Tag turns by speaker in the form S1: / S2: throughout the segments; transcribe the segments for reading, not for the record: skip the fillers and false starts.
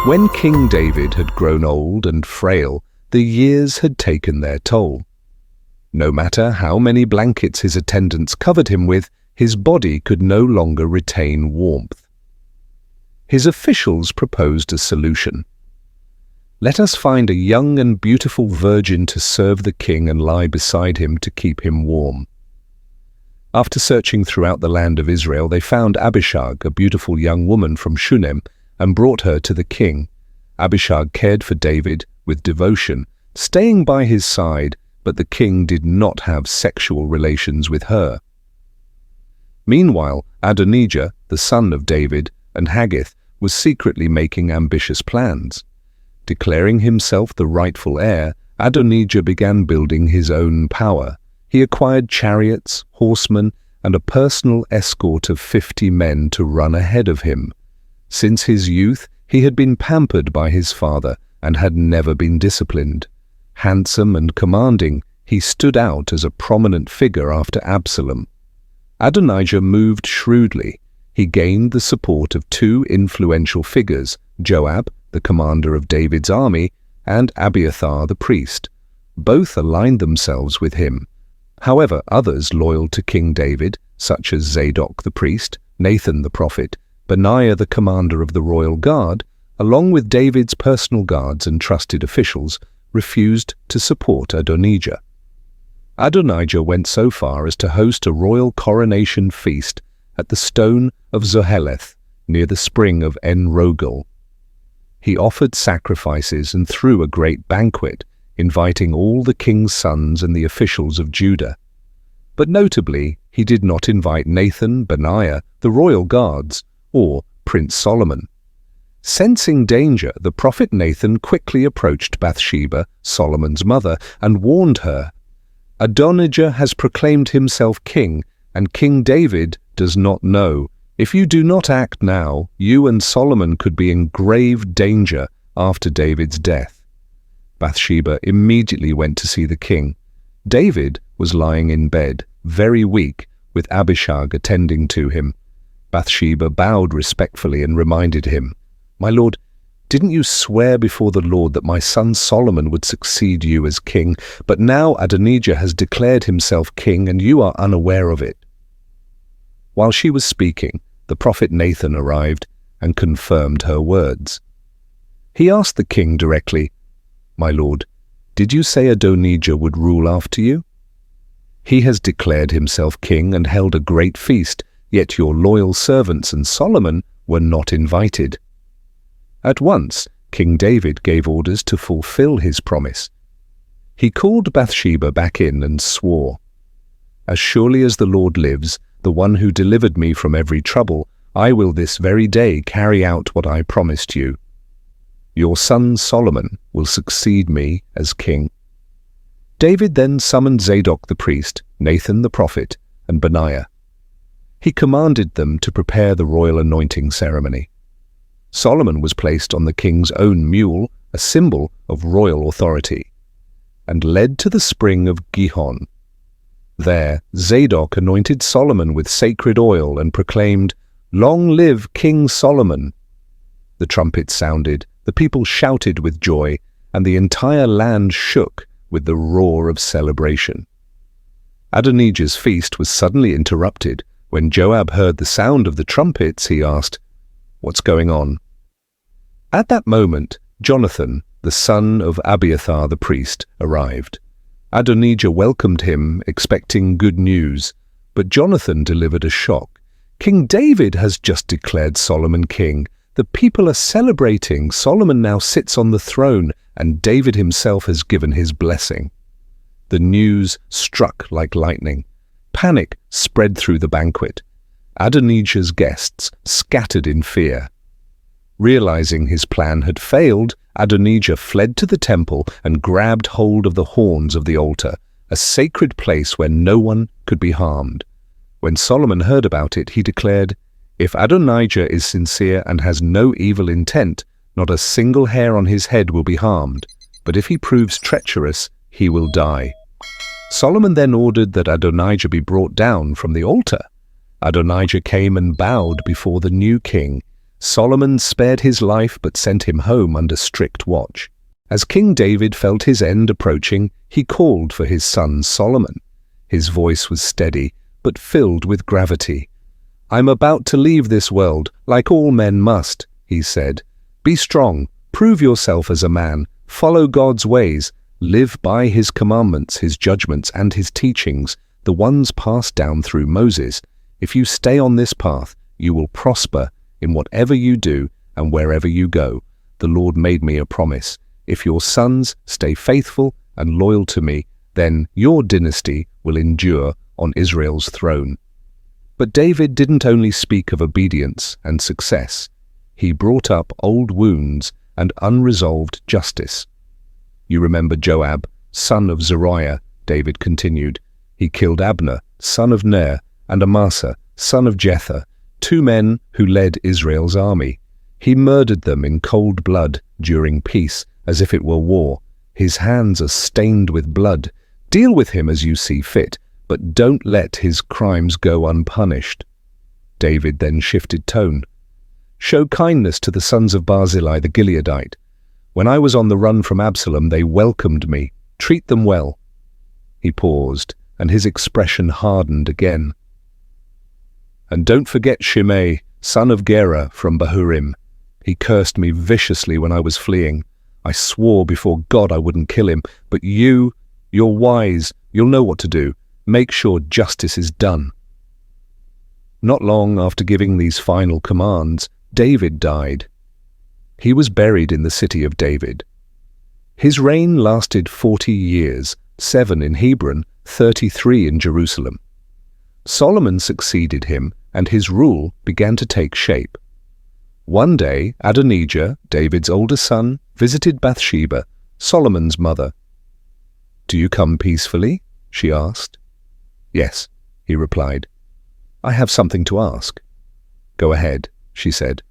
S1: When King David had grown old and frail, the years had taken their toll. No matter how many blankets his attendants covered him with, his body could no longer retain warmth. His officials proposed a solution. "Let us find a young and beautiful virgin to serve the king and lie beside him to keep him warm." After searching throughout the land of Israel, they found Abishag, a beautiful young woman from Shunem, and brought her to the king. Abishag cared for David with devotion, staying by his side, but the king did not have sexual relations with her. Meanwhile, Adonijah, the son of David, and Haggith was secretly making ambitious plans. Declaring himself the rightful heir, Adonijah began building his own power. He acquired chariots, horsemen, and a personal escort of 50 men to run ahead of him. Since his youth, he had been pampered by his father and had never been disciplined. Handsome and commanding, he stood out as a prominent figure after Absalom. Adonijah moved shrewdly. He gained the support of two influential figures, Joab, the commander of David's army, and Abiathar the priest. Both aligned themselves with him. However, others loyal to King David, such as Zadok the priest, Nathan the prophet, Benaiah the commander of the royal guard, along with David's personal guards and trusted officials, refused to support Adonijah. Adonijah went so far as to host a royal coronation feast at the stone of Zoheleth, near the spring of En-Rogel. He offered sacrifices and threw a great banquet, inviting all the king's sons and the officials of Judah. But notably, he did not invite Nathan, Benaiah, the royal guards, or Prince Solomon. Sensing danger, the prophet Nathan quickly approached Bathsheba, Solomon's mother, and warned her, "Adonijah has proclaimed himself king, and King David does not know. If you do not act now, you and Solomon could be in grave danger after David's death." Bathsheba immediately went to see the king. David was lying in bed, very weak, with Abishag attending to him. Bathsheba bowed respectfully and reminded him, "My lord, didn't you swear before the Lord that my son Solomon would succeed you as king? But now Adonijah has declared himself king and you are unaware of it." While she was speaking, the prophet Nathan arrived and confirmed her words. He asked the king directly, "My lord, did you say Adonijah would rule after you? He has declared himself king and held a great feast, yet your loyal servants and Solomon were not invited." At once, King David gave orders to fulfill his promise. He called Bathsheba back in and swore, "As surely as the Lord lives, the one who delivered me from every trouble, I will this very day carry out what I promised you. Your son Solomon will succeed me as king." David then summoned Zadok the priest, Nathan the prophet, and Benaiah. He commanded them to prepare the royal anointing ceremony. Solomon was placed on the king's own mule, a symbol of royal authority, and led to the spring of Gihon. There, Zadok anointed Solomon with sacred oil and proclaimed, "Long live King Solomon!" The trumpets sounded, the people shouted with joy, and the entire land shook with the roar of celebration. Adonijah's feast was suddenly interrupted. When Joab heard the sound of the trumpets, he asked, "What's going on?" At that moment, Jonathan, the son of Abiathar the priest, arrived. Adonijah welcomed him, expecting good news, but Jonathan delivered a shock. "King David has just declared Solomon king. The people are celebrating. Solomon now sits on the throne, and David himself has given his blessing." The news struck like lightning. Panic spread through the banquet. Adonijah's guests scattered in fear. Realizing his plan had failed, Adonijah fled to the temple and grabbed hold of the horns of the altar, a sacred place where no one could be harmed. When Solomon heard about it, he declared, "If Adonijah is sincere and has no evil intent, not a single hair on his head will be harmed, but if he proves treacherous, he will die." Solomon then ordered that Adonijah be brought down from the altar. Adonijah came and bowed before the new king. Solomon spared his life but sent him home under strict watch. As King David felt his end approaching, he called for his son Solomon. His voice was steady, but filled with gravity. "I'm about to leave this world, like all men must," he said. "Be strong, prove yourself as a man, follow God's ways, live by his commandments, his judgments, and his teachings, the ones passed down through Moses. If you stay on this path, you will prosper in whatever you do and wherever you go. The Lord made me a promise. If your sons stay faithful and loyal to me, then your dynasty will endure on Israel's throne." But David didn't only speak of obedience and success. He brought up old wounds and unresolved justice. "You remember Joab, son of Zeruiah," David continued. "He killed Abner, son of Ner, and Amasa, son of Jether, 2 men who led Israel's army. He murdered them in cold blood during peace, as if it were war. His hands are stained with blood. Deal with him as you see fit, but don't let his crimes go unpunished." David then shifted tone. "Show kindness to the sons of Barzillai the Gileadite. When I was on the run from Absalom, they welcomed me. Treat them well." He paused, and his expression hardened again. "And don't forget Shimei, son of Gera from Bahurim. He cursed me viciously when I was fleeing. I swore before God I wouldn't kill him, but you're wise, you'll know what to do. Make sure justice is done." Not long after giving these final commands, David died. He was buried in the city of David. His reign lasted 40 years, 7 in Hebron, 33 in Jerusalem. Solomon succeeded him, and his rule began to take shape. One day, Adonijah, David's older son, visited Bathsheba, Solomon's mother. "Do you come peacefully?" she asked. "Yes," he replied. "I have something to ask." "Go ahead," she said.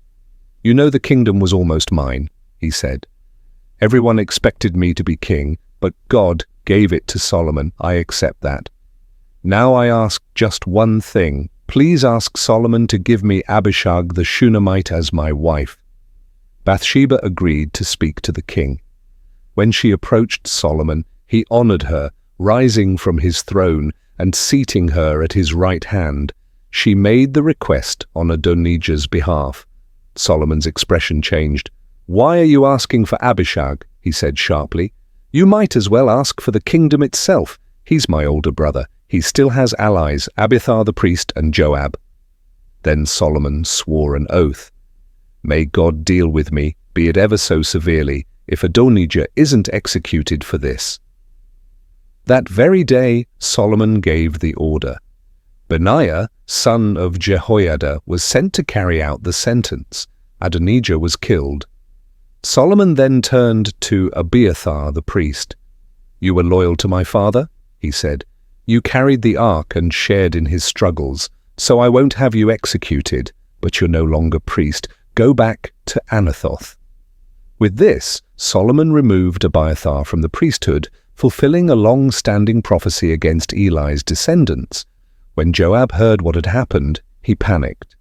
S1: "You know the kingdom was almost mine," he said. "Everyone expected me to be king, but God gave it to Solomon. I accept that. Now I ask just one thing. Please ask Solomon to give me Abishag the Shunammite as my wife." Bathsheba agreed to speak to the king. When she approached Solomon, he honored her, rising from his throne and seating her at his right hand. She made the request on Adonijah's behalf. Solomon's expression changed. "Why are you asking for Abishag?" he said sharply. "You might as well ask for the kingdom itself. He's my older brother. He still has allies, Abiathar the priest and Joab." Then Solomon swore an oath. "May God deal with me, be it ever so severely, if Adonijah isn't executed for this." That very day, Solomon gave the order. Benaiah, son of Jehoiada, was sent to carry out the sentence. Adonijah was killed. Solomon then turned to Abiathar the priest. "You were loyal to my father," he said. "You carried the ark and shared in his struggles, so I won't have you executed, but you're no longer priest. Go back to Anathoth." With this, Solomon removed Abiathar from the priesthood, fulfilling a long-standing prophecy against Eli's descendants. When Joab heard what had happened, he panicked.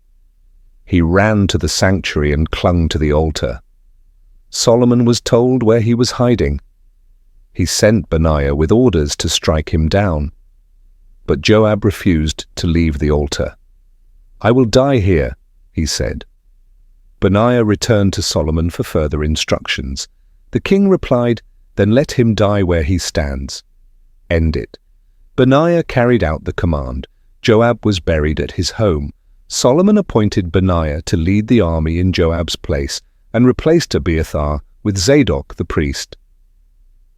S1: He ran to the sanctuary and clung to the altar. Solomon was told where he was hiding. He sent Benaiah with orders to strike him down. But Joab refused to leave the altar. "I will die here," he said. Benaiah returned to Solomon for further instructions. The king replied, "Then let him die where he stands. End it." Benaiah carried out the command. Joab was buried at his home. Solomon appointed Benaiah to lead the army in Joab's place and replaced Abiathar with Zadok the priest.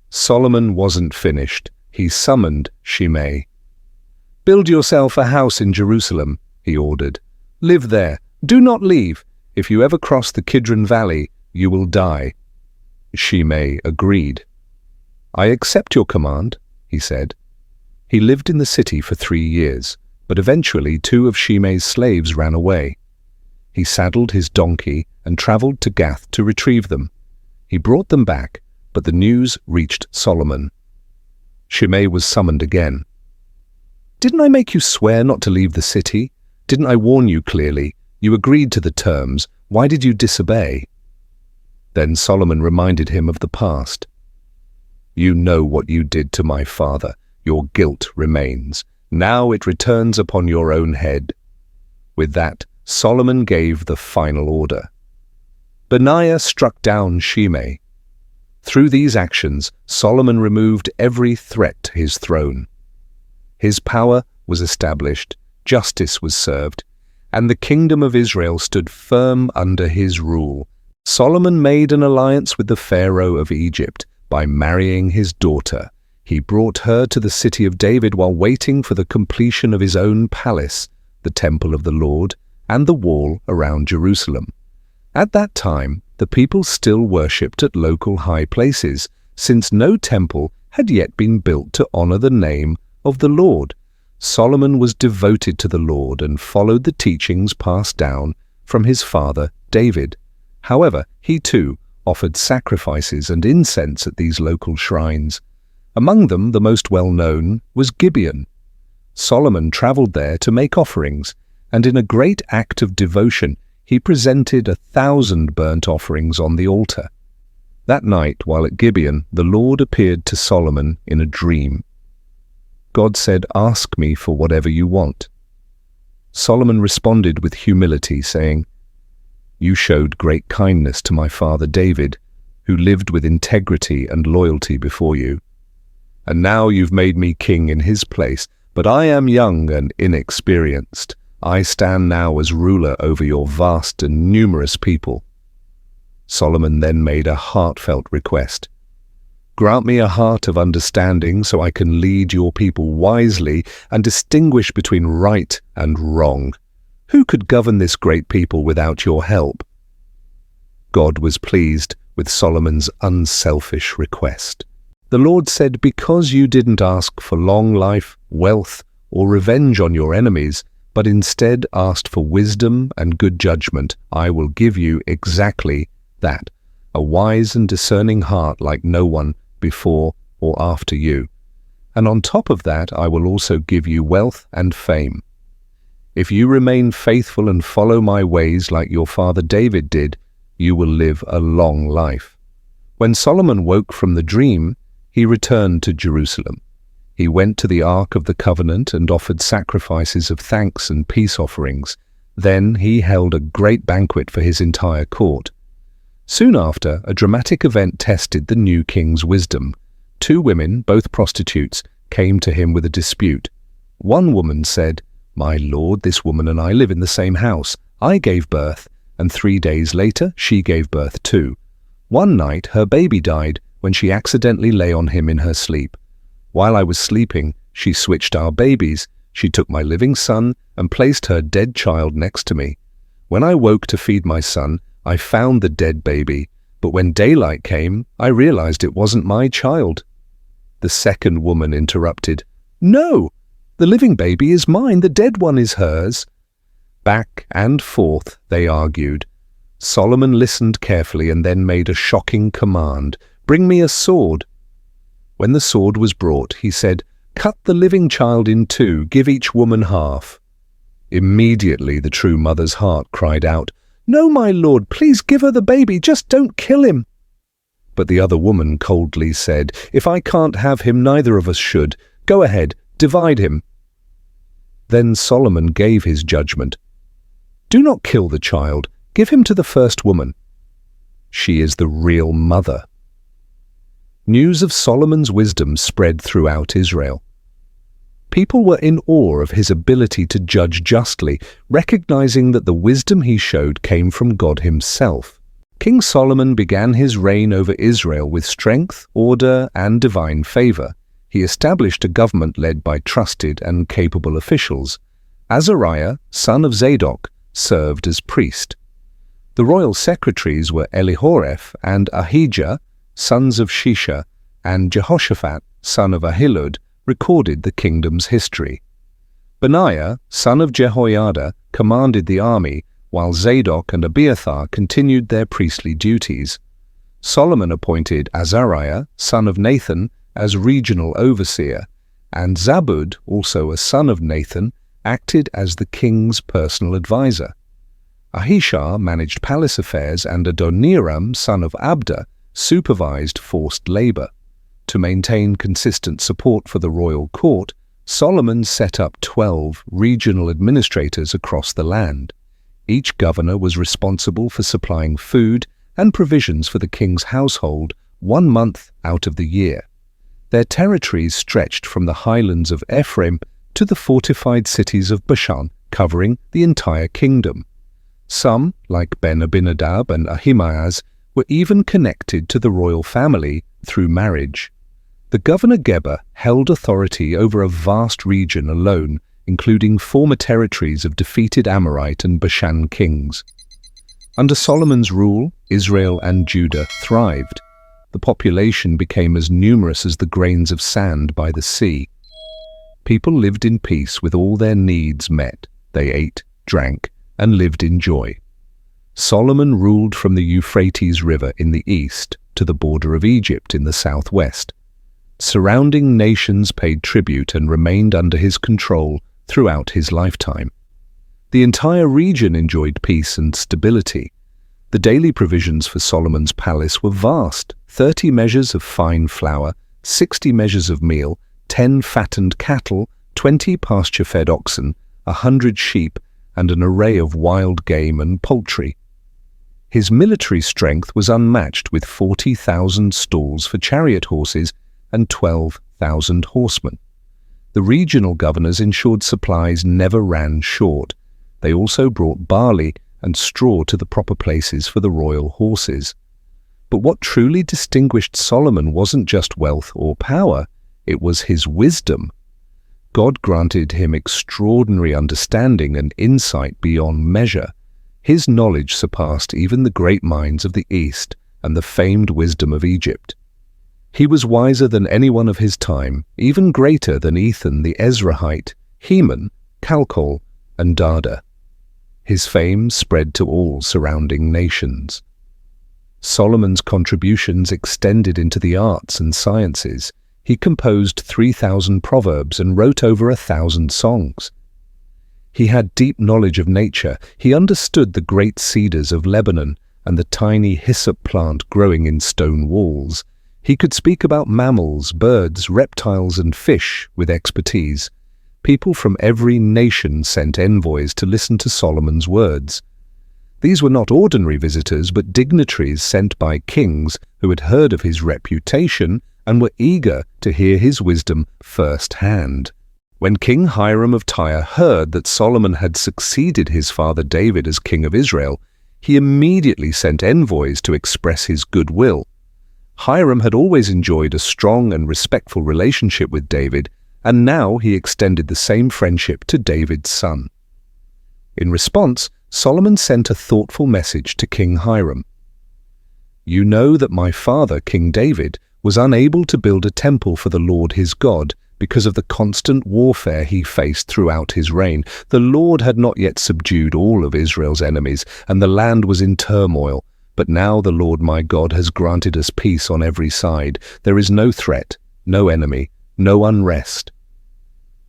S1: Solomon wasn't finished. He summoned Shimei. "Build yourself a house in Jerusalem," he ordered. "Live there. Do not leave. If you ever cross the Kidron Valley, you will die." Shimei agreed. "I accept your command," he said. He lived in the city for 3 years, but eventually 2 of Shimei's slaves ran away. He saddled his donkey and traveled to Gath to retrieve them. He brought them back, but the news reached Solomon. Shimei was summoned again. "Didn't I make you swear not to leave the city? Didn't I warn you clearly? You agreed to the terms. Why did you disobey?" Then Solomon reminded him of the past. "You know what you did to my father. Your guilt remains. Now it returns upon your own head." With that, Solomon gave the final order. Benaiah struck down Shimei. Through these actions, Solomon removed every threat to his throne. His power was established, justice was served, and the kingdom of Israel stood firm under his rule. Solomon made an alliance with the Pharaoh of Egypt by marrying his daughter. He brought her to the city of David while waiting for the completion of his own palace, the temple of the Lord, and the wall around Jerusalem. At that time, the people still worshipped at local high places, since no temple had yet been built to honor the name of the Lord. Solomon was devoted to the Lord and followed the teachings passed down from his father David. However, he too offered sacrifices and incense at these local shrines. Among them, the most well-known was Gibeon. Solomon traveled there to make offerings, and in a great act of devotion, he presented 1,000 burnt offerings on the altar. That night, while at Gibeon, the Lord appeared to Solomon in a dream. God said, "Ask me for whatever you want." Solomon responded with humility, saying, "You showed great kindness to my father David, who lived with integrity and loyalty before you. And now you've made me king in his place, but I am young and inexperienced. I stand now as ruler over your vast and numerous people." Solomon then made a heartfelt request. "Grant me a heart of understanding so I can lead your people wisely and distinguish between right and wrong. Who could govern this great people without your help?" God was pleased with Solomon's unselfish request. The Lord said, "Because you didn't ask for long life, wealth, or revenge on your enemies, but instead asked for wisdom and good judgment, I will give you exactly that, a wise and discerning heart like no one before or after you. And on top of that, I will also give you wealth and fame. If you remain faithful and follow my ways like your father David did, you will live a long life." When Solomon woke from the dream, he returned to Jerusalem. He went to the Ark of the Covenant and offered sacrifices of thanks and peace offerings. Then he held a great banquet for his entire court. Soon after, a dramatic event tested the new king's wisdom. 2 women, both prostitutes, came to him with a dispute. One woman said, "My lord, this woman and I live in the same house. I gave birth, and 3 days later she gave birth too. One night her baby died when she accidentally lay on him in her sleep. While I was sleeping, she switched our babies. She took my living son and placed her dead child next to me. When I woke to feed my son, I found the dead baby, but when daylight came, I realized it wasn't my child." The second woman interrupted, "No, the living baby is mine, the dead one is hers." Back and forth they argued. Solomon listened carefully and then made a shocking command, "Bring me a sword." When the sword was brought, he said, "Cut the living child in 2, give each woman half." Immediately the true mother's heart cried out, "No, my lord, please give her the baby, just don't kill him." But the other woman coldly said, "If I can't have him, neither of us should. Go ahead, divide him." Then Solomon gave his judgment. "Do not kill the child, give him to the first woman. She is the real mother." News of Solomon's wisdom spread throughout Israel. People were in awe of his ability to judge justly, recognizing that the wisdom he showed came from God himself. King Solomon began his reign over Israel with strength, order, and divine favor. He established a government led by trusted and capable officials. Azariah, son of Zadok, served as priest. The royal secretaries were Elihoreph and Ahijah, sons of Shisha, and Jehoshaphat, son of Ahilud, recorded the kingdom's history. Benaiah, son of Jehoiada, commanded the army, while Zadok and Abiathar continued their priestly duties. Solomon appointed Azariah, son of Nathan, as regional overseer, and Zabud, also a son of Nathan, acted as the king's personal advisor. Ahishar managed palace affairs and Adoniram, son of Abda, supervised forced labor. To maintain consistent support for the royal court, Solomon set up 12 regional administrators across the land. Each governor was responsible for supplying food and provisions for the king's household 1 month out of the year. Their territories stretched from the highlands of Ephraim to the fortified cities of Bashan, covering the entire kingdom. Some, like Ben-Abinadab and Ahimaaz, were even connected to the royal family through marriage. The governor Geba held authority over a vast region alone, including former territories of defeated Amorite and Bashan kings. Under Solomon's rule, Israel and Judah thrived. The population became as numerous as the grains of sand by the sea. People lived in peace with all their needs met. They ate, drank, and lived in joy. Solomon ruled from the Euphrates River in the east to the border of Egypt in the southwest. Surrounding nations paid tribute and remained under his control throughout his lifetime. The entire region enjoyed peace and stability. The daily provisions for Solomon's palace were vast: 30 measures of fine flour, 60 measures of meal, 10 fattened cattle, 20 pasture-fed oxen, 100 sheep, and an array of wild game and poultry. His military strength was unmatched, with 40,000 stalls for chariot horses and 12,000 horsemen. The regional governors ensured supplies never ran short. They also brought barley and straw to the proper places for the royal horses. But what truly distinguished Solomon wasn't just wealth or power, it was his wisdom. God granted him extraordinary understanding and insight beyond measure. His knowledge surpassed even the great minds of the East and the famed wisdom of Egypt. He was wiser than anyone of his time, even greater than Ethan the Ezrahite, Heman, Calcol, and Dada. His fame spread to all surrounding nations. Solomon's contributions extended into the arts and sciences. He composed 3,000 proverbs and wrote over 1,000 songs. He had deep knowledge of nature. He understood the great cedars of Lebanon and the tiny hyssop plant growing in stone walls. He could speak about mammals, birds, reptiles, and fish with expertise. People from every nation sent envoys to listen to Solomon's words. These were not ordinary visitors, but dignitaries sent by kings who had heard of his reputation and were eager to hear his wisdom firsthand. When King Hiram of Tyre heard that Solomon had succeeded his father David as king of Israel, he immediately sent envoys to express his goodwill. Hiram had always enjoyed a strong and respectful relationship with David, and now he extended the same friendship to David's son. In response, Solomon sent a thoughtful message to King Hiram. "You know that my father, King David, was unable to build a temple for the Lord his God because of the constant warfare he faced throughout his reign. The Lord had not yet subdued all of Israel's enemies, and the land was in turmoil. But now the Lord my God has granted us peace on every side. There is no threat, no enemy, no unrest.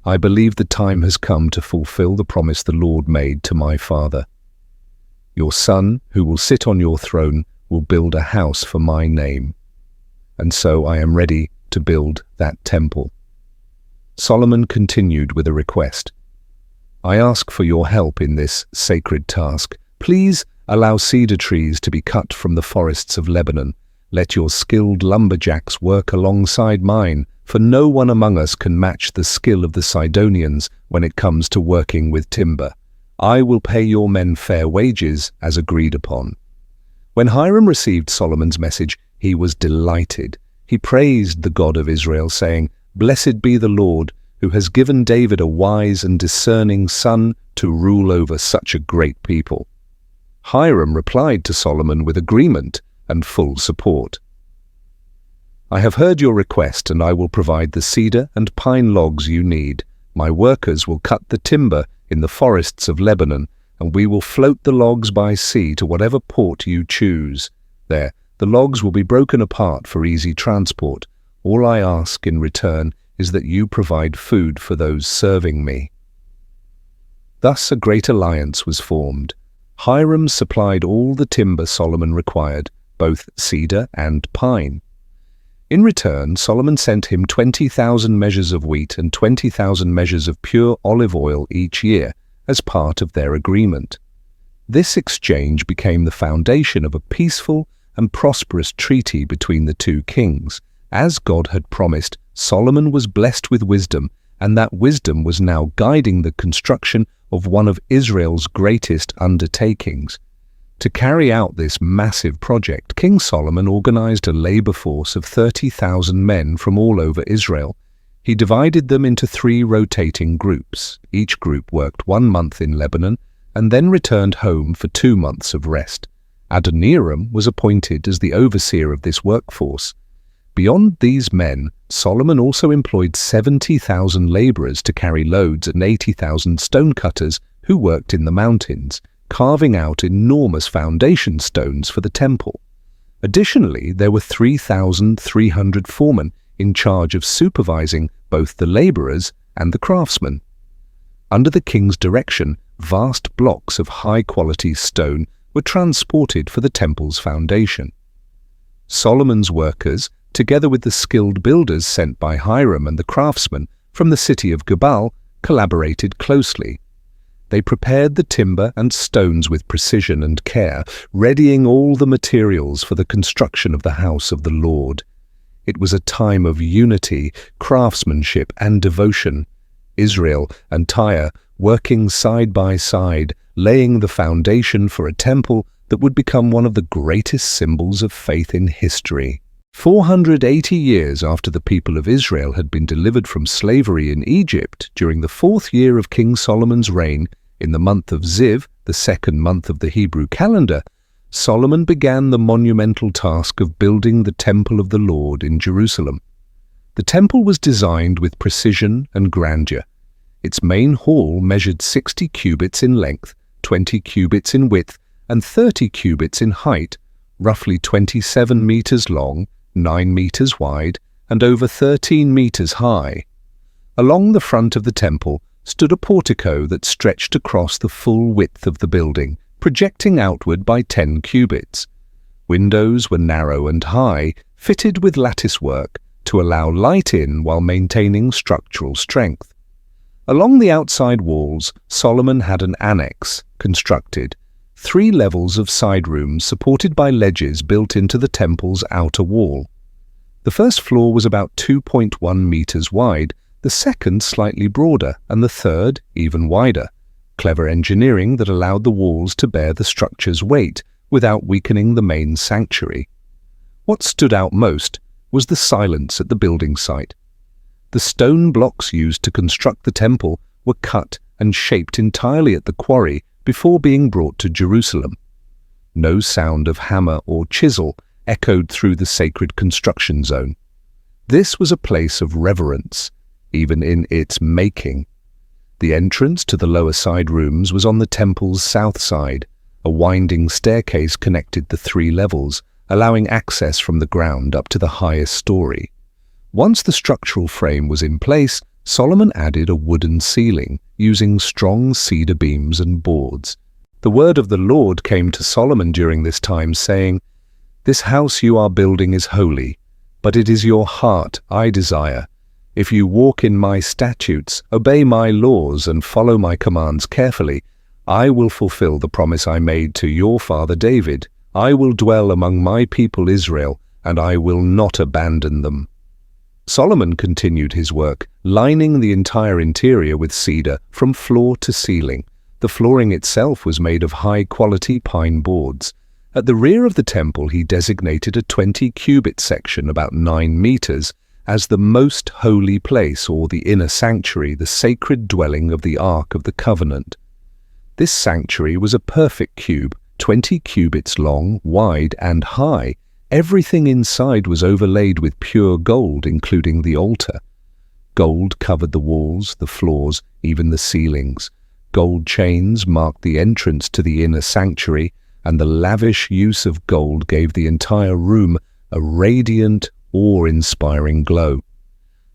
S1: I believe the time has come to fulfill the promise the Lord made to my father. Your son, who will sit on your throne, will build a house for my name. And so I am ready to build that temple." Solomon continued with a request. "I ask for your help in this sacred task. Please allow cedar trees to be cut from the forests of Lebanon. Let your skilled lumberjacks work alongside mine, for no one among us can match the skill of the Sidonians when it comes to working with timber. I will pay your men fair wages as agreed upon." When Hiram received Solomon's message, he was delighted. He praised the God of Israel, saying, "Blessed be the Lord, who has given David a wise and discerning son to rule over such a great people." Hiram replied to Solomon with agreement and full support. "I have heard your request, and I will provide the cedar and pine logs you need. My workers will cut the timber in the forests of Lebanon, and we will float the logs by sea to whatever port you choose. There, the logs will be broken apart for easy transport. All I ask in return is that you provide food for those serving me." Thus a great alliance was formed. Hiram supplied all the timber Solomon required, both cedar and pine. In return, Solomon sent him 20,000 measures of wheat and 20,000 measures of pure olive oil each year as part of their agreement. This exchange became the foundation of a peaceful and prosperous treaty between the two kings. As God had promised, Solomon was blessed with wisdom, and that wisdom was now guiding the construction of one of Israel's greatest undertakings. To carry out this massive project, King Solomon organized a labor force of 30,000 men from all over Israel. He divided them into 3 rotating groups. Each group worked 1 month in Lebanon and then returned home for 2 months of rest. Adoniram was appointed as the overseer of this workforce. Beyond these men, Solomon also employed 70,000 laborers to carry loads and 80,000 stonecutters who worked in the mountains, carving out enormous foundation stones for the temple. Additionally, there were 3,300 foremen in charge of supervising both the laborers and the craftsmen. Under the king's direction, vast blocks of high-quality stone were transported for the temple's foundation. Solomon's workers, together with the skilled builders sent by Hiram and the craftsmen from the city of Gebal, collaborated closely. They prepared the timber and stones with precision and care, readying all the materials for the construction of the house of the Lord. It was a time of unity, craftsmanship, and devotion. Israel and Tyre working side by side, laying the foundation for a temple that would become one of the greatest symbols of faith in history. 480 years after the people of Israel had been delivered from slavery in Egypt, during the 4th year of King Solomon's reign, in the month of Ziv, the 2nd month of the Hebrew calendar, Solomon began the monumental task of building the temple of the Lord in Jerusalem. The temple was designed with precision and grandeur. Its main hall measured 60 cubits in length, 20 cubits in width, and 30 cubits in height, roughly 27 meters long, 9 meters wide, and over 13 meters high. Along the front of the temple stood a portico that stretched across the full width of the building, projecting outward by 10 cubits. Windows were narrow and high, fitted with lattice work to allow light in while maintaining structural strength. Along the outside walls, Solomon had an annex constructed, 3 levels of side rooms supported by ledges built into the temple's outer wall. The first floor was about 2.1 meters wide, the second slightly broader, and the third even wider. Clever engineering that allowed the walls to bear the structure's weight without weakening the main sanctuary. What stood out most was the silence at the building site. The stone blocks used to construct the temple were cut and shaped entirely at the quarry before being brought to Jerusalem. No sound of hammer or chisel echoed through the sacred construction zone. This was a place of reverence, even in its making. The entrance to the lower side rooms was on the temple's south side. A winding staircase connected the 3 levels, allowing access from the ground up to the highest story. Once the structural frame was in place, Solomon added a wooden ceiling, using strong cedar beams and boards. The word of the Lord came to Solomon during this time, saying, "This house you are building is holy, but it is your heart I desire. If you walk in my statutes, obey my laws, and follow my commands carefully, I will fulfill the promise I made to your father David. I will dwell among my people Israel, and I will not abandon them." Solomon continued his work, lining the entire interior with cedar from floor to ceiling. The flooring itself was made of high-quality pine boards. At the rear of the temple, he designated a 20-cubit section, about 9 meters, as the most holy place, or the inner sanctuary, the sacred dwelling of the Ark of the Covenant. This sanctuary was a perfect cube, 20 cubits long, wide, and high. Everything inside was overlaid with pure gold, including the altar. Gold covered the walls, the floors, even the ceilings. Gold chains marked the entrance to the inner sanctuary, and the lavish use of gold gave the entire room a radiant, awe-inspiring glow.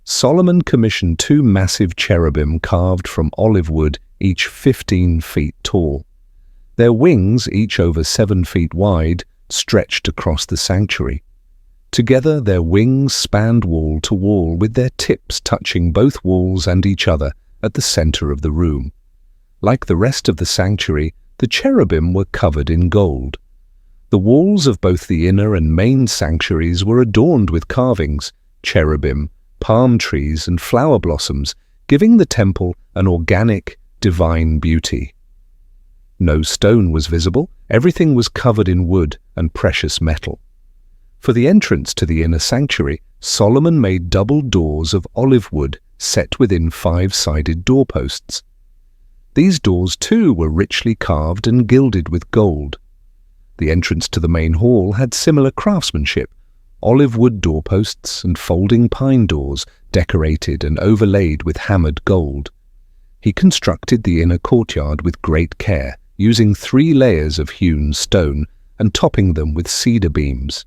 S1: Solomon commissioned 2 massive cherubim carved from olive wood, each 15 feet tall. Their wings, each over 7 feet wide, stretched across the sanctuary. Together their wings spanned wall to wall, with their tips touching both walls and each other at the center of the room. Like the rest of the sanctuary, the cherubim were covered in gold. The walls of both the inner and main sanctuaries were adorned with carvings, cherubim, palm trees, and flower blossoms, giving the temple an organic, divine beauty. No stone was visible. Everything was covered in wood and precious metal. For the entrance to the inner sanctuary, Solomon made double doors of olive wood set within 5-sided doorposts. These doors, too, were richly carved and gilded with gold. The entrance to the main hall had similar craftsmanship, olive wood doorposts and folding pine doors decorated and overlaid with hammered gold. He constructed the inner courtyard with great care, using 3 layers of hewn stone and topping them with cedar beams.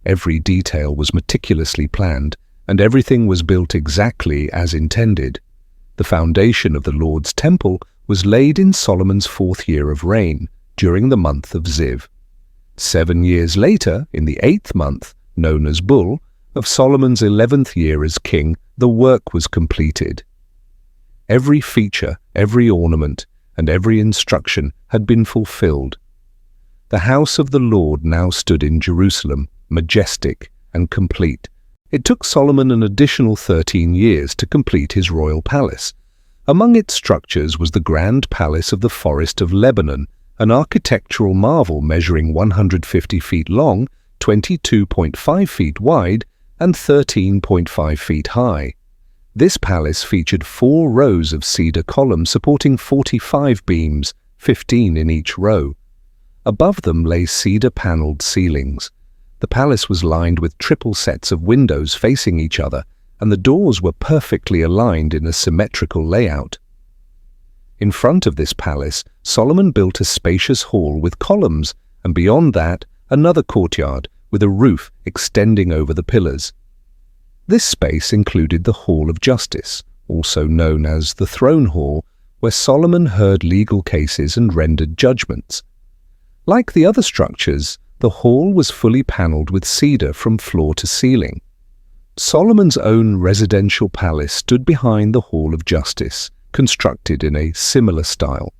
S1: Every detail was meticulously planned, and everything was built exactly as intended. The foundation of the Lord's temple was laid in Solomon's 4th year of reign, during the month of Ziv. 7 years later, in the 8th month, known as Bul, of Solomon's 11th year as king, the work was completed. Every feature, every ornament, and every instruction had been fulfilled. The house of the Lord now stood in Jerusalem, majestic and complete. It took Solomon an additional 13 years to complete his royal palace. Among its structures was the grand palace of the Forest of Lebanon, an architectural marvel measuring 150 feet long, 22.5 feet wide, and 13.5 feet high. This palace featured 4 rows of cedar columns supporting 45 beams, 15 in each row. Above them lay cedar-paneled ceilings. The palace was lined with triple sets of windows facing each other, and the doors were perfectly aligned in a symmetrical layout. In front of this palace, Solomon built a spacious hall with columns, and beyond that, another courtyard with a roof extending over the pillars. This space included the Hall of Justice, also known as the Throne Hall, where Solomon heard legal cases and rendered judgments. Like the other structures, the hall was fully paneled with cedar from floor to ceiling. Solomon's own residential palace stood behind the Hall of Justice, constructed in a similar style.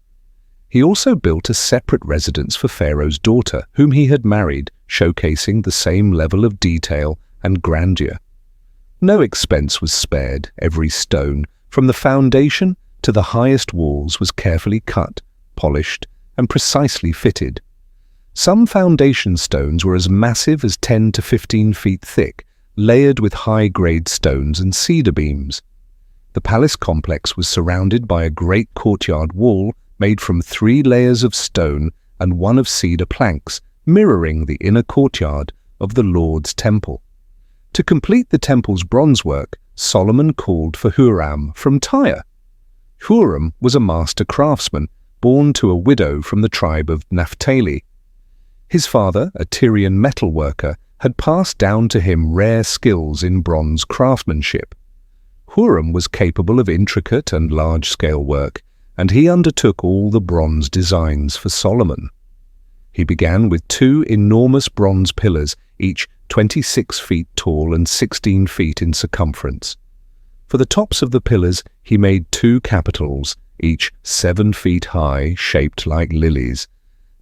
S1: He also built a separate residence for Pharaoh's daughter, whom he had married, showcasing the same level of detail and grandeur. No expense was spared. Every stone, from the foundation to the highest walls, was carefully cut, polished, and precisely fitted. Some foundation stones were as massive as 10 to 15 feet thick, layered with high-grade stones and cedar beams. The palace complex was surrounded by a great courtyard wall made from 3 layers of stone and 1 of cedar planks, mirroring the inner courtyard of the Lord's temple. To complete the temple's bronze work, Solomon called for Huram from Tyre. Huram was a master craftsman, born to a widow from the tribe of Naphtali. His father, a Tyrian metalworker, had passed down to him rare skills in bronze craftsmanship. Huram was capable of intricate and large-scale work, and he undertook all the bronze designs for Solomon. He began with 2 enormous bronze pillars, each 26 feet tall and 16 feet in circumference. For the tops of the pillars, he made 2 capitals, each 7 feet high, shaped like lilies.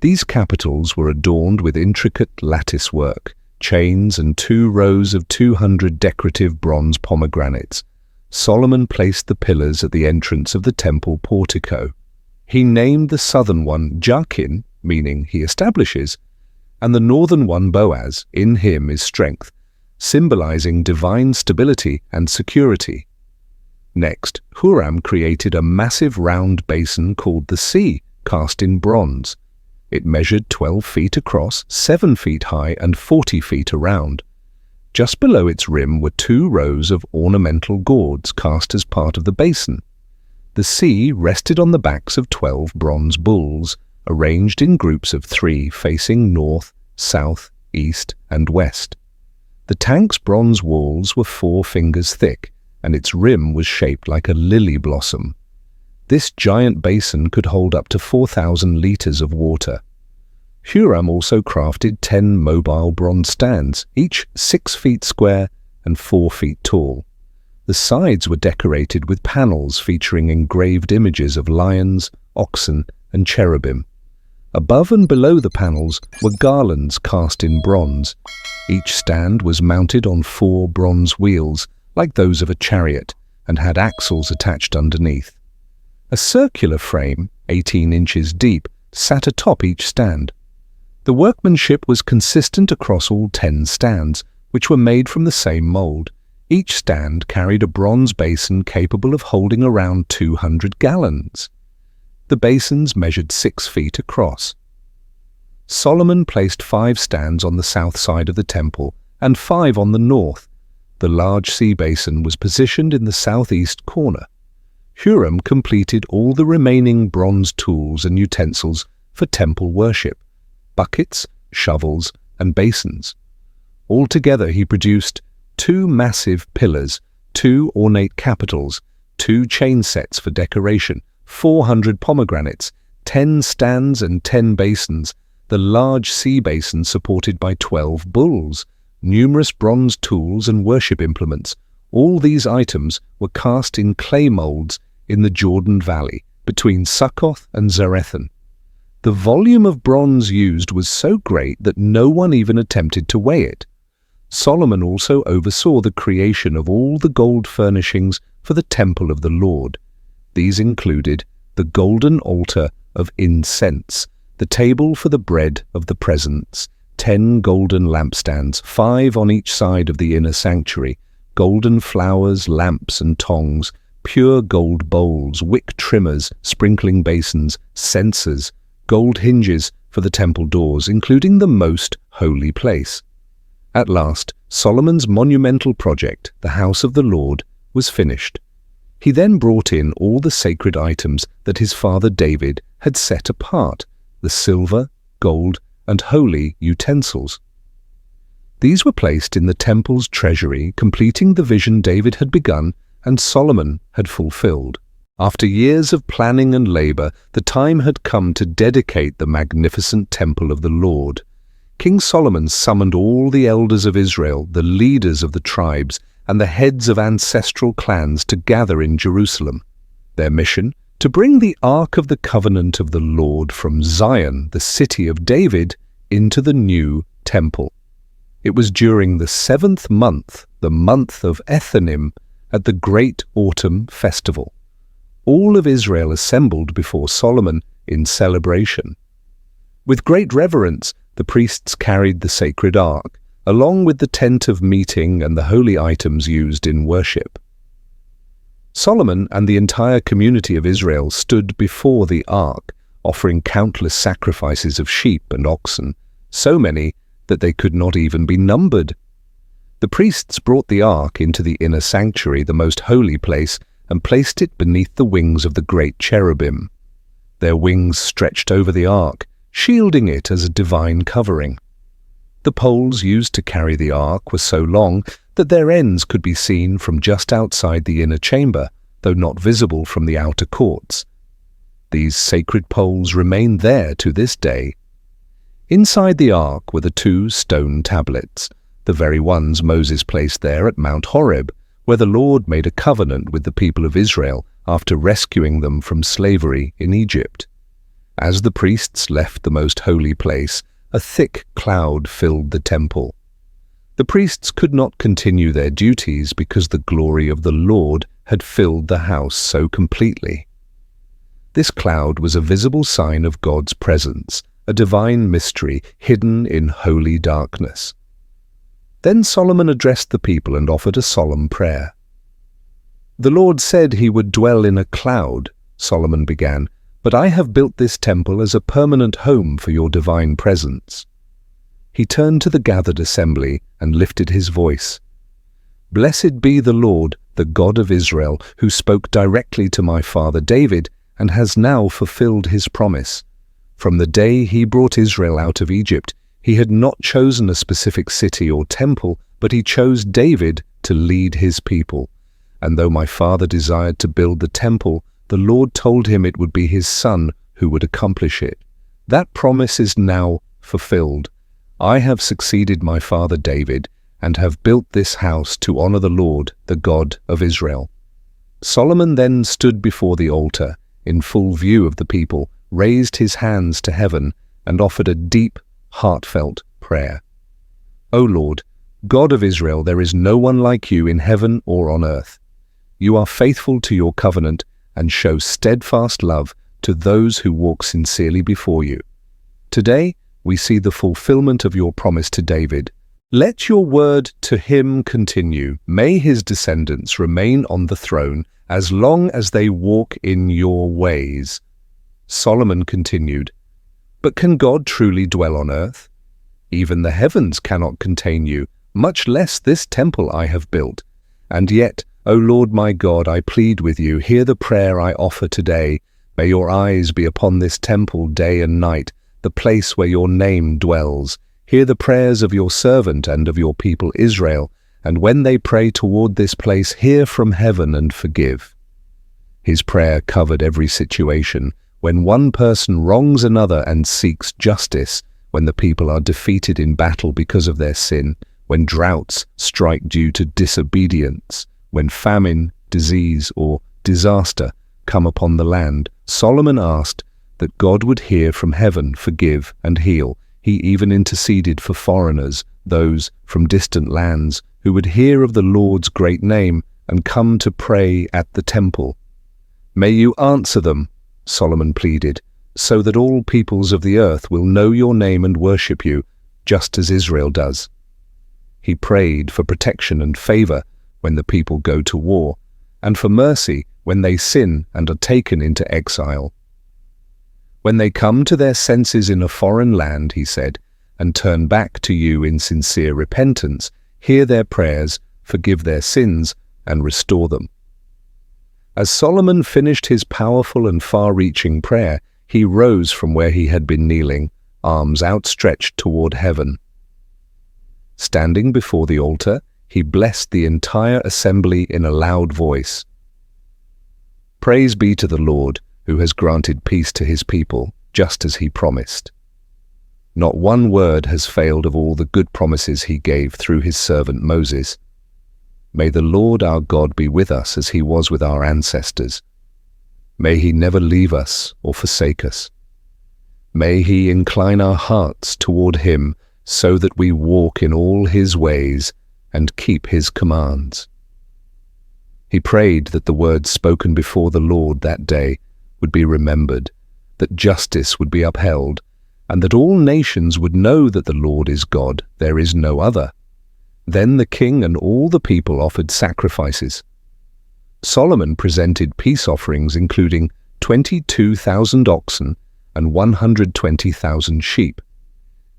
S1: These capitals were adorned with intricate lattice work, chains, and 2 rows of 200 decorative bronze pomegranates. Solomon placed the pillars at the entrance of the temple portico. He named the southern one Jachin, meaning he establishes, and the northern one Boaz, in him is strength, symbolizing divine stability and security. Next, Huram created a massive round basin called the sea, cast in bronze. It measured 12 feet across, 7 feet high, and 40 feet around. Just below its rim were 2 rows of ornamental gourds cast as part of the basin. The sea rested on the backs of 12 bronze bulls, arranged in groups of 3 facing north, south, east, and west. The tank's bronze walls were 4 fingers thick, and its rim was shaped like a lily blossom. This giant basin could hold up to 4,000 liters of water. Huram also crafted 10 mobile bronze stands, each 6 feet square and 4 feet tall. The sides were decorated with panels featuring engraved images of lions, oxen, and cherubim. Above and below the panels were garlands cast in bronze. Each stand was mounted on 4 bronze wheels, like those of a chariot, and had axles attached underneath. A circular frame, 18 inches deep, sat atop each stand. The workmanship was consistent across all 10 stands, which were made from the same mold. Each stand carried a bronze basin capable of holding around 200 gallons. The basins measured 6 feet across. Solomon placed 5 stands on the south side of the temple and 5 on the north. The large sea basin was positioned in the southeast corner. Huram completed all the remaining bronze tools and utensils for temple worship: buckets, shovels, and basins. Altogether he produced 2 massive pillars, 2 ornate capitals, 2 chain sets for decoration, 400 pomegranates, 10 stands and 10 basins, the large sea basin supported by 12 bulls, numerous bronze tools and worship implements. All these items were cast in clay molds in the Jordan Valley, between Succoth and Zarethan. The volume of bronze used was so great that no one even attempted to weigh it. Solomon also oversaw the creation of all the gold furnishings for the temple of the Lord. These included the golden altar of incense, the table for the bread of the presence, 10 golden lampstands, 5 on each side of the inner sanctuary, golden flowers, lamps and tongs, pure gold bowls, wick trimmers, sprinkling basins, censers, gold hinges for the temple doors, including the most holy place. At last, Solomon's monumental project, the house of the Lord, was finished. He then brought in all the sacred items that his father David had set apart, the silver, gold, and holy utensils. These were placed in the temple's treasury, completing the vision David had begun and Solomon had fulfilled. After years of planning and labor, the time had come to dedicate the magnificent temple of the Lord. King Solomon summoned all the elders of Israel, the leaders of the tribes, and the heads of ancestral clans to gather in Jerusalem. Their mission? To bring the Ark of the Covenant of the Lord from Zion, the city of David, into the new temple. It was during the 7th month, the month of Ethanim, at the Great Autumn Festival. All of Israel assembled before Solomon in celebration. With great reverence, the priests carried the sacred ark, along with the tent of meeting and the holy items used in worship. Solomon and the entire community of Israel stood before the ark, offering countless sacrifices of sheep and oxen, so many that they could not even be numbered. The priests brought the ark into the inner sanctuary, the most holy place, and placed it beneath the wings of the great cherubim. Their wings stretched over the ark, shielding it as a divine covering. The poles used to carry the ark were so long that their ends could be seen from just outside the inner chamber, though not visible from the outer courts. These sacred poles remain there to this day. Inside the ark were the 2 stone tablets, the very ones Moses placed there at Mount Horeb, where the Lord made a covenant with the people of Israel after rescuing them from slavery in Egypt. As the priests left the most holy place, a thick cloud filled the temple. The priests could not continue their duties because the glory of the Lord had filled the house so completely. This cloud was a visible sign of God's presence, a divine mystery hidden in holy darkness. Then Solomon addressed the people and offered a solemn prayer. "The Lord said he would dwell in a cloud," Solomon began, "but I have built this temple as a permanent home for your divine presence." He turned to the gathered assembly and lifted his voice. "Blessed be the Lord, the God of Israel, who spoke directly to my father David and has now fulfilled his promise. From the day he brought Israel out of Egypt, he had not chosen a specific city or temple, but he chose David to lead his people. And though my father desired to build the temple, the Lord told him it would be his son who would accomplish it. That promise is now fulfilled. I have succeeded my father David and have built this house to honor the Lord, the God of Israel." Solomon then stood before the altar, in full view of the people, raised his hands to heaven, and offered a deep, heartfelt prayer. "O Lord, God of Israel, there is no one like you in heaven or on earth. You are faithful to your covenant and show steadfast love to those who walk sincerely before you. Today, we see the fulfillment of your promise to David. Let your word to him continue. May his descendants remain on the throne as long as they walk in your ways." Solomon continued, "But can God truly dwell on earth? Even the heavens cannot contain you, much less this temple I have built. And yet, O Lord my God, I plead with you, hear the prayer I offer today. May your eyes be upon this temple day and night, the place where your name dwells. Hear the prayers of your servant and of your people Israel, and when they pray toward this place, hear from heaven and forgive." His prayer covered every situation: when one person wrongs another and seeks justice, when the people are defeated in battle because of their sin, when droughts strike due to disobedience, when famine, disease, or disaster come upon the land. Solomon asked that God would hear from heaven, forgive, and heal. He even interceded for foreigners, those from distant lands, who would hear of the Lord's great name and come to pray at the temple. "May you answer them," Solomon pleaded, "so that all peoples of the earth will know your name and worship you, just as Israel does." He prayed for protection and favor when the people go to war, and for mercy when they sin and are taken into exile. "When they come to their senses in a foreign land," he said, "and turn back to you in sincere repentance, hear their prayers, forgive their sins, and restore them." As Solomon finished his powerful and far-reaching prayer, he rose from where he had been kneeling, arms outstretched toward heaven. Standing before the altar, he blessed the entire assembly in a loud voice. "Praise be to the Lord, who has granted peace to his people, just as he promised. Not one word has failed of all the good promises he gave through his servant Moses. May the Lord our God be with us as he was with our ancestors. May he never leave us or forsake us. May he incline our hearts toward him so that we walk in all his ways and keep his commands." He prayed that the words spoken before the Lord that day would be remembered, that justice would be upheld, and that all nations would know that the Lord is God, there is no other. Then the king and all the people offered sacrifices. Solomon presented peace offerings including 22,000 oxen and 120,000 sheep.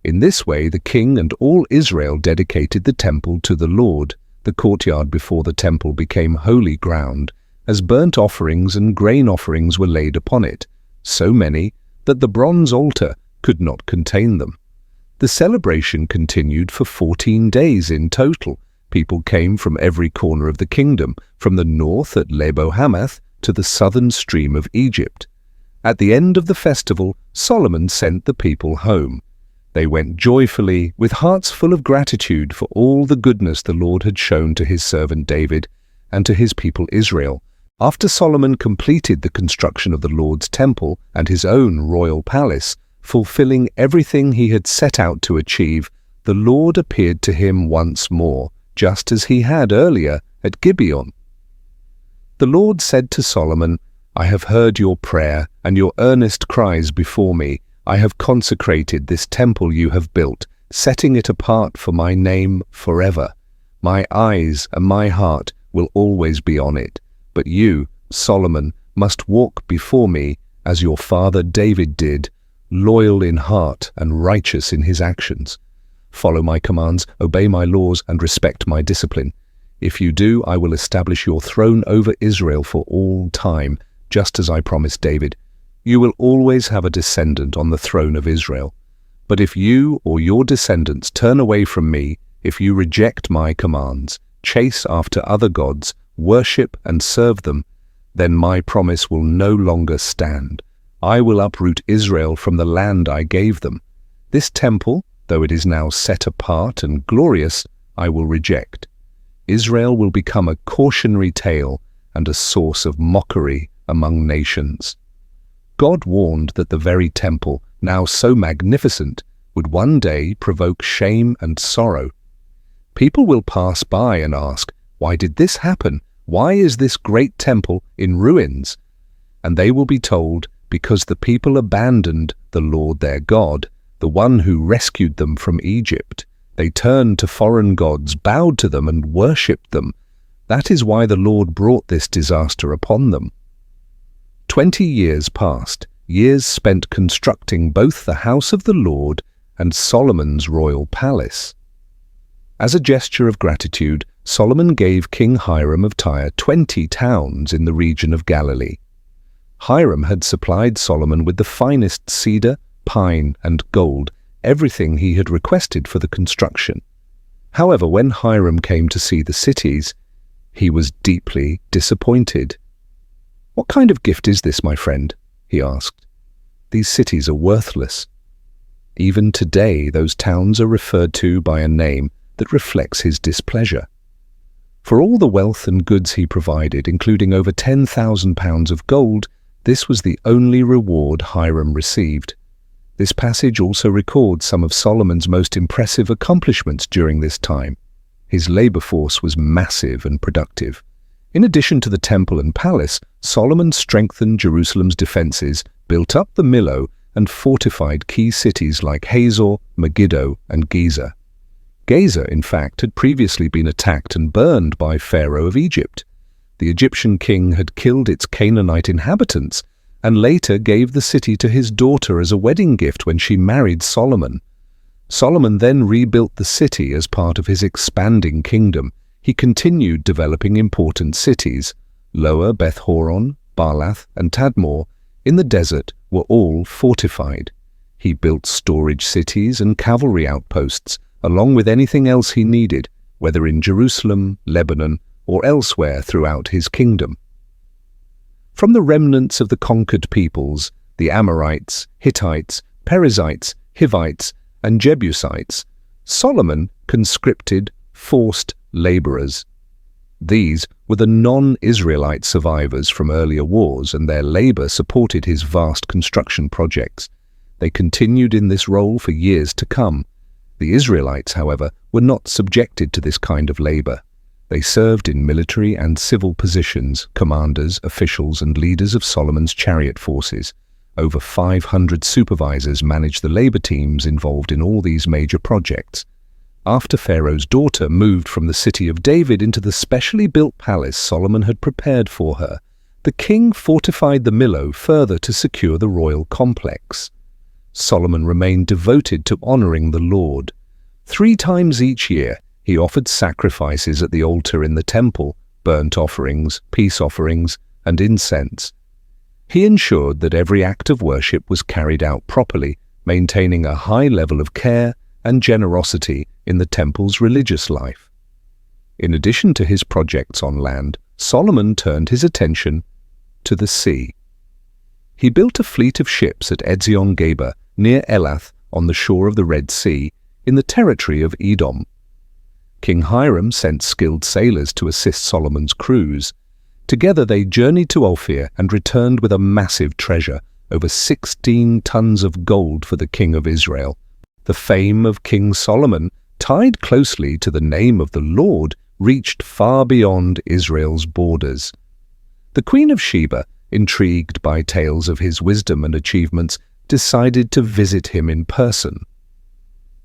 S1: In this way the king and all Israel dedicated the temple to the Lord. The courtyard before the temple became holy ground, as burnt offerings and grain offerings were laid upon it, so many that the bronze altar could not contain them. The celebration continued for 14 days in total. People came from every corner of the kingdom, from the north at Lebo-Hamath to the southern stream of Egypt. At the end of the festival, Solomon sent the people home. They went joyfully, with hearts full of gratitude for all the goodness the Lord had shown to his servant David and to his people Israel. After Solomon completed the construction of the Lord's temple and his own royal palace, fulfilling everything he had set out to achieve, the Lord appeared to him once more, just as he had earlier at Gibeon. The Lord said to Solomon, "I have heard your prayer and your earnest cries before me. I have consecrated this temple you have built, setting it apart for my name forever. My eyes and my heart will always be on it. But you, Solomon, must walk before me as your father David did, loyal in heart and righteous in his actions. Follow my commands, obey my laws, and respect my discipline. If you do, I will establish your throne over Israel for all time, just as I promised David. You will always have a descendant on the throne of Israel. But if you or your descendants turn away from me, if you reject my commands, chase after other gods, worship and serve them, then my promise will no longer stand. I will uproot Israel from the land I gave them. This temple, though it is now set apart and glorious, I will reject. Israel will become a cautionary tale and a source of mockery among nations. God warned that the very temple, now so magnificent, would one day provoke shame and sorrow. People will pass by and ask, "Why did this happen? Why is this great temple in ruins?" And they will be told, because the people abandoned the Lord their God, the one who rescued them from Egypt. They turned to foreign gods, bowed to them, and worshipped them. That is why the Lord brought this disaster upon them. 20 years passed, years spent constructing both the house of the Lord and Solomon's royal palace. As a gesture of gratitude, Solomon gave King Hiram of Tyre 20 towns in the region of Galilee. Hiram had supplied Solomon with the finest cedar, pine, and gold, everything he had requested for the construction. However, when Hiram came to see the cities, he was deeply disappointed. "What kind of gift is this, my friend?" he asked. "These cities are worthless." Even today, those towns are referred to by a name that reflects his displeasure. For all the wealth and goods he provided, including over 10,000 pounds of gold, this was the only reward Hiram received. This passage also records some of Solomon's most impressive accomplishments during this time. His labor force was massive and productive. In addition to the temple and palace, Solomon strengthened Jerusalem's defenses, built up the Millo, and fortified key cities like Hazor, Megiddo, and Giza. Gaza, in fact, had previously been attacked and burned by Pharaoh of Egypt. The Egyptian king had killed its Canaanite inhabitants and later gave the city to his daughter as a wedding gift when she married Solomon. Solomon then rebuilt the city as part of his expanding kingdom. He continued developing important cities. Lower Beth Horon, Baalath, and Tadmor in the desert were all fortified. He built storage cities and cavalry outposts, along with anything else he needed, whether in Jerusalem, Lebanon, or elsewhere throughout his kingdom. From the remnants of the conquered peoples, the Amorites, Hittites, Perizzites, Hivites, and Jebusites, Solomon conscripted forced laborers. These were the non-Israelite survivors from earlier wars, and their labor supported his vast construction projects. They continued in this role for years to come. The Israelites, however, were not subjected to this kind of labor. They served in military and civil positions, commanders, officials, and leaders of Solomon's chariot forces. Over 500 supervisors managed the labor teams involved in all these major projects. After Pharaoh's daughter moved from the city of David into the specially built palace Solomon had prepared for her, the king fortified the Millo further to secure the royal complex. Solomon remained devoted to honoring the Lord. 3 times each year, he offered sacrifices at the altar in the temple, burnt offerings, peace offerings, and incense. He ensured that every act of worship was carried out properly, maintaining a high level of care and generosity in the temple's religious life. In addition to his projects on land, Solomon turned his attention to the sea. He built a fleet of ships at Ezion-Geber, near Elath, on the shore of the Red Sea, in the territory of Edom. King Hiram sent skilled sailors to assist Solomon's crews. Together they journeyed to Ophir and returned with a massive treasure, over 16 tons of gold for the king of Israel. The fame of King Solomon, tied closely to the name of the Lord, reached far beyond Israel's borders. The Queen of Sheba, intrigued by tales of his wisdom and achievements, decided to visit him in person.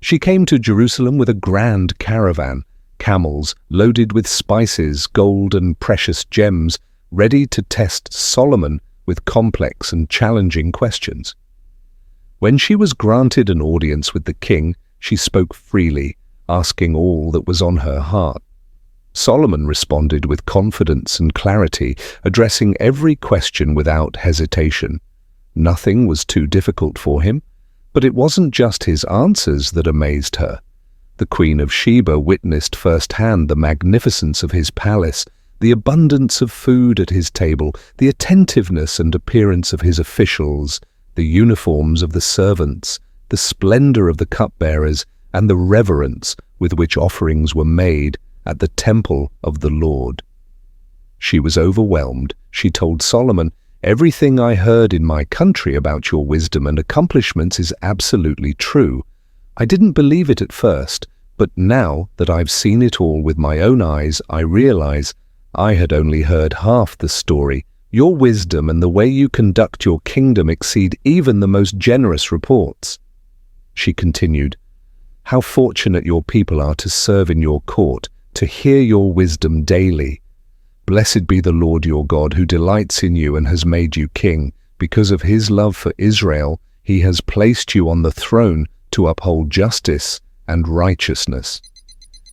S1: She came to Jerusalem with a grand caravan, camels loaded with spices, gold, and precious gems, ready to test Solomon with complex and challenging questions. When she was granted an audience with the king, she spoke freely, asking all that was on her heart. Solomon responded with confidence and clarity, addressing every question without hesitation. Nothing was too difficult for him, but it wasn't just his answers that amazed her. The Queen of Sheba witnessed firsthand the magnificence of his palace the abundance of food at his table, the attentiveness and appearance of his officials, the uniforms of the servants, the splendor of the cupbearers, and the reverence with which offerings were made at the temple of the Lord. She was overwhelmed. She told Solomon, "Everything I heard in my country about your wisdom and accomplishments is absolutely true. I didn't believe it at first, but now that I've seen it all with my own eyes, I realize I had only heard half the story. Your wisdom and the way you conduct your kingdom exceed even the most generous reports." She continued, "How fortunate your people are to serve in your court, to hear your wisdom daily. Blessed be the Lord your God, who delights in you and has made you king. Because of his love for Israel, he has placed you on the throne to uphold justice and righteousness."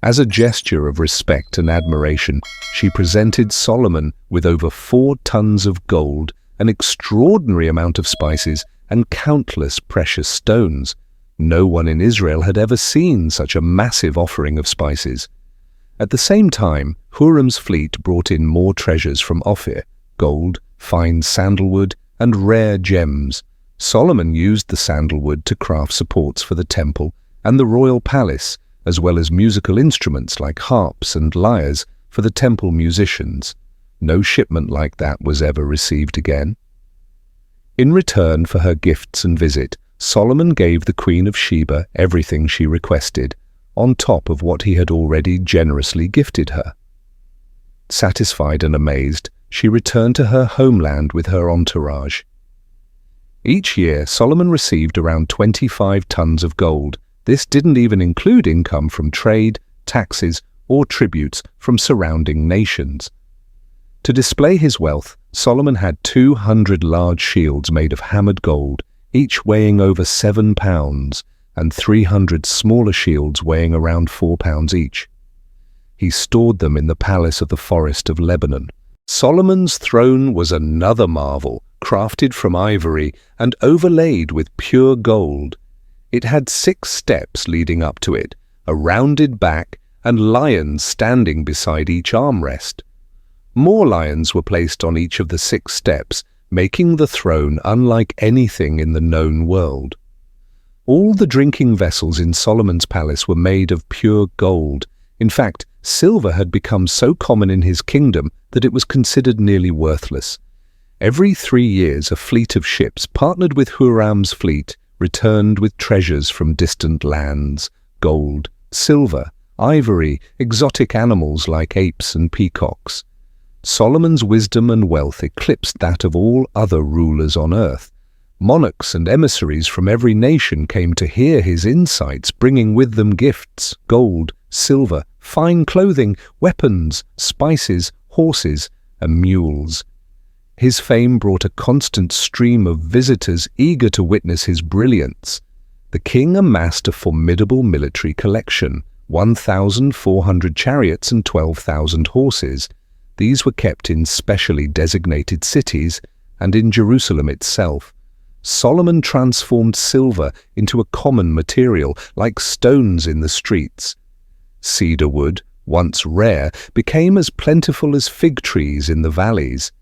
S1: As a gesture of respect and admiration, she presented Solomon with over 4 tons of gold, an extraordinary amount of spices, and countless precious stones. No one in Israel had ever seen such a massive offering of spices. At the same time, Huram's fleet brought in more treasures from Ophir, gold, fine sandalwood, and rare gems. Solomon used the sandalwood to craft supports for the temple and the royal palace, as well as musical instruments like harps and lyres for the temple musicians. No shipment like that was ever received again. In return for her gifts and visit, Solomon gave the Queen of Sheba everything she requested, on top of what he had already generously gifted her. Satisfied and amazed, she returned to her homeland with her entourage. Each year, Solomon received around 25 tons of gold. This didn't even include income from trade, taxes, or tributes from surrounding nations. To display his wealth, Solomon had 200 large shields made of hammered gold, each weighing over 7 pounds, and 300 smaller shields weighing around 4 pounds each. He stored them in the palace of the forest of Lebanon. Solomon's throne was another marvel, crafted from ivory and overlaid with pure gold. It had 6 steps leading up to it, a rounded back, and lions standing beside each armrest. More lions were placed on each of the 6 steps, making the throne unlike anything in the known world. All the drinking vessels in Solomon's palace were made of pure gold. In fact, silver had become so common in his kingdom that it was considered nearly worthless. Every 3 years, a fleet of ships partnered with Huram's fleet returned with treasures from distant lands, gold, silver, ivory, exotic animals like apes and peacocks. Solomon's wisdom and wealth eclipsed that of all other rulers on earth. Monarchs and emissaries from every nation came to hear his insights, bringing with them gifts, gold, silver, fine clothing, weapons, spices, horses, and mules. His fame brought a constant stream of visitors eager to witness his brilliance. The king amassed a formidable military collection, 1,400 chariots and 12,000 horses. These were kept in specially designated cities and in Jerusalem itself. Solomon transformed silver into a common material, like stones in the streets. Cedar wood, once rare, became as plentiful as fig trees in the valleys.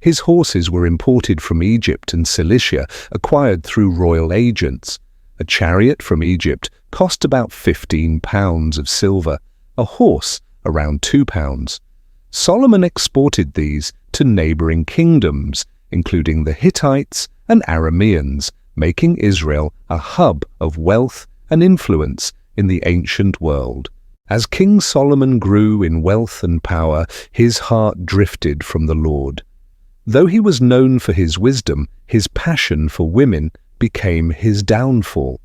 S1: His horses were imported from Egypt and Cilicia, acquired through royal agents. A chariot from Egypt cost about 15 pounds of silver, a horse around 2 pounds. Solomon exported these to neighboring kingdoms, including the Hittites and Arameans, making Israel a hub of wealth and influence in the ancient world. As King Solomon grew in wealth and power, his heart drifted from the Lord. Though he was known for his wisdom, his passion for women became his downfall.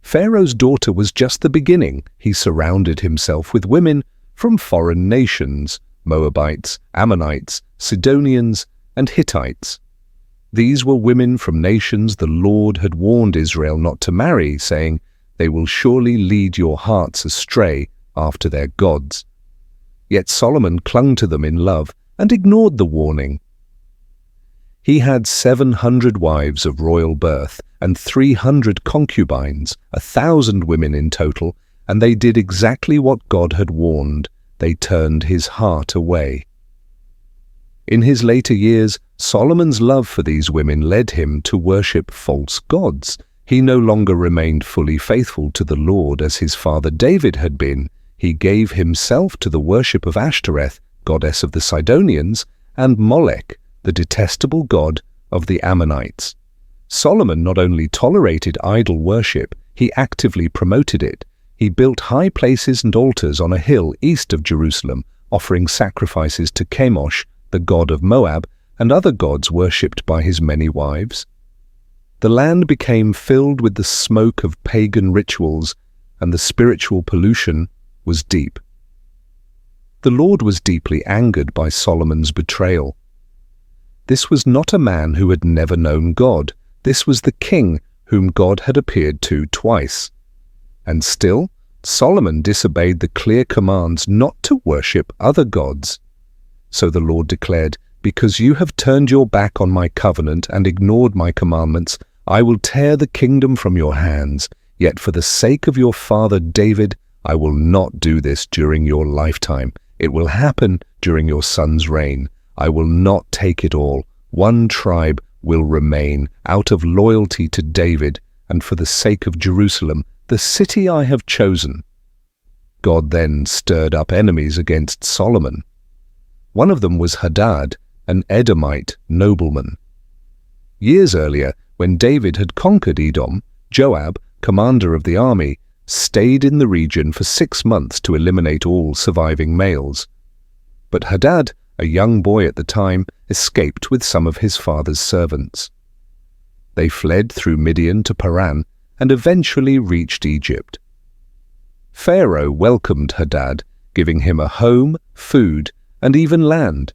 S1: Pharaoh's daughter was just the beginning. He surrounded himself with women from foreign nations, Moabites, Ammonites, Sidonians, and Hittites. These were women from nations the Lord had warned Israel not to marry, saying, "They will surely lead your hearts astray after their gods." Yet Solomon clung to them in love and ignored the warning. He had 700 wives of royal birth and 300 concubines, 1,000 women in total, and they did exactly what God had warned. They turned his heart away. In his later years, Solomon's love for these women led him to worship false gods. He no longer remained fully faithful to the Lord as his father David had been. He gave himself to the worship of Ashtoreth, goddess of the Sidonians, and Molech, the detestable god of the Ammonites. Solomon not only tolerated idol worship, he actively promoted it. He built high places and altars on a hill east of Jerusalem, offering sacrifices to Chemosh, the god of Moab, and other gods worshipped by his many wives. The land became filled with the smoke of pagan rituals, and the spiritual pollution was deep. The Lord was deeply angered by Solomon's betrayal. This was not a man who had never known God. This was the king whom God had appeared to twice. And still, Solomon disobeyed the clear commands not to worship other gods. So the Lord declared, "Because you have turned your back on my covenant and ignored my commandments, I will tear the kingdom from your hands. Yet for the sake of your father David, I will not do this during your lifetime. It will happen during your son's reign. I will not take it all. One tribe will remain out of loyalty to David and for the sake of Jerusalem, the city I have chosen." God then stirred up enemies against Solomon. One of them was Hadad, an Edomite nobleman. Years earlier, when David had conquered Edom, Joab, commander of the army, stayed in the region for 6 months to eliminate all surviving males. But Hadad, a young boy at the time, escaped with some of his father's servants. They fled through Midian to Paran and eventually reached Egypt. Pharaoh welcomed Hadad, giving him a home, food, and even land.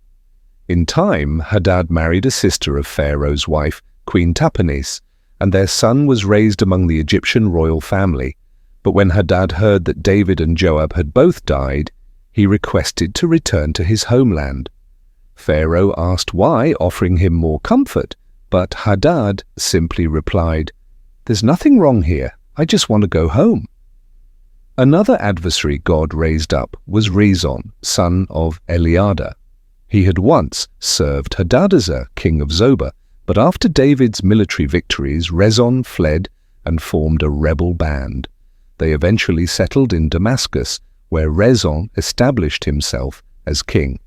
S1: In time, Hadad married a sister of Pharaoh's wife, Queen Tahpenes, and their son was raised among the Egyptian royal family. But when Hadad heard that David and Joab had both died, he requested to return to his homeland. Pharaoh asked why, offering him more comfort, but Hadad simply replied, "There's nothing wrong here, I just want to go home." Another adversary God raised up was Rezon, son of Eliada. He had once served Hadadezer, king of Zobah, but after David's military victories, Rezon fled and formed a rebel band. They eventually settled in Damascus, where Rezon established himself as king.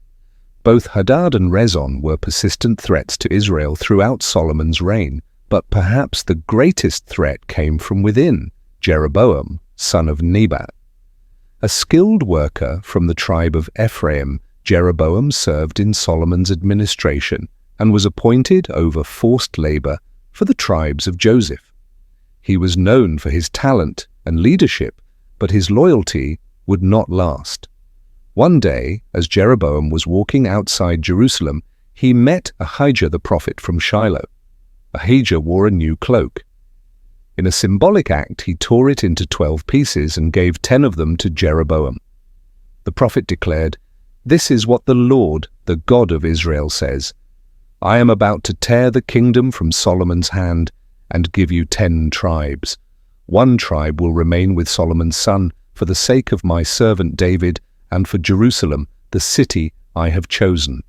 S1: Both Hadad and Rezon were persistent threats to Israel throughout Solomon's reign, but perhaps the greatest threat came from within, Jeroboam, son of Nebat. A skilled worker from the tribe of Ephraim, Jeroboam served in Solomon's administration and was appointed over forced labor for the tribes of Joseph. He was known for his talent and leadership, but his loyalty would not last. One day, as Jeroboam was walking outside Jerusalem, he met Ahijah the prophet from Shiloh. Ahijah wore a new cloak. In a symbolic act, he tore it into 12 pieces and gave 10 of them to Jeroboam. The prophet declared, "This is what the Lord, the God of Israel, says. I am about to tear the kingdom from Solomon's hand and give you 10 tribes. One tribe will remain with Solomon's son for the sake of my servant David and for Jerusalem, the city I have chosen."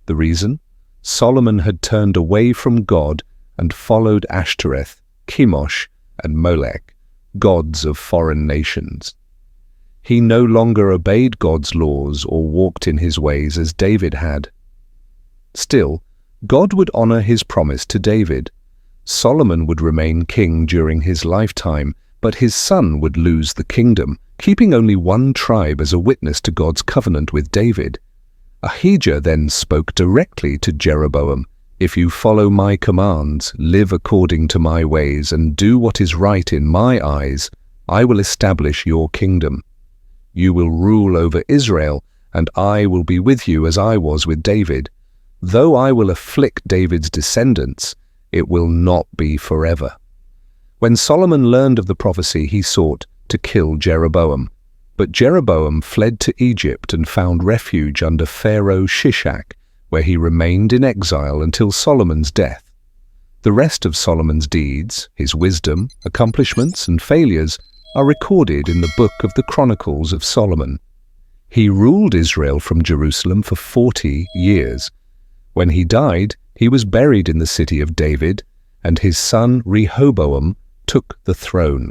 S1: The reason? Solomon had turned away from God and followed Ashtoreth, Chemosh, and Molech, gods of foreign nations. He no longer obeyed God's laws or walked in his ways as David had. Still, God would honor his promise to David. Solomon would remain king during his lifetime, but his son would lose the kingdom, keeping only one tribe as a witness to God's covenant with David. Ahijah then spoke directly to Jeroboam, "If you follow my commands, live according to my ways, and do what is right in my eyes, I will establish your kingdom. You will rule over Israel, and I will be with you as I was with David. Though I will afflict David's descendants, it will not be forever." When Solomon learned of the prophecy, he sought to kill Jeroboam. But Jeroboam fled to Egypt and found refuge under Pharaoh Shishak, where he remained in exile until Solomon's death. The rest of Solomon's deeds, his wisdom, accomplishments, and failures are recorded in the book of the Chronicles of Solomon. He ruled Israel from Jerusalem for 40 years. When he died, he was buried in the city of David, and his son Rehoboam took the throne.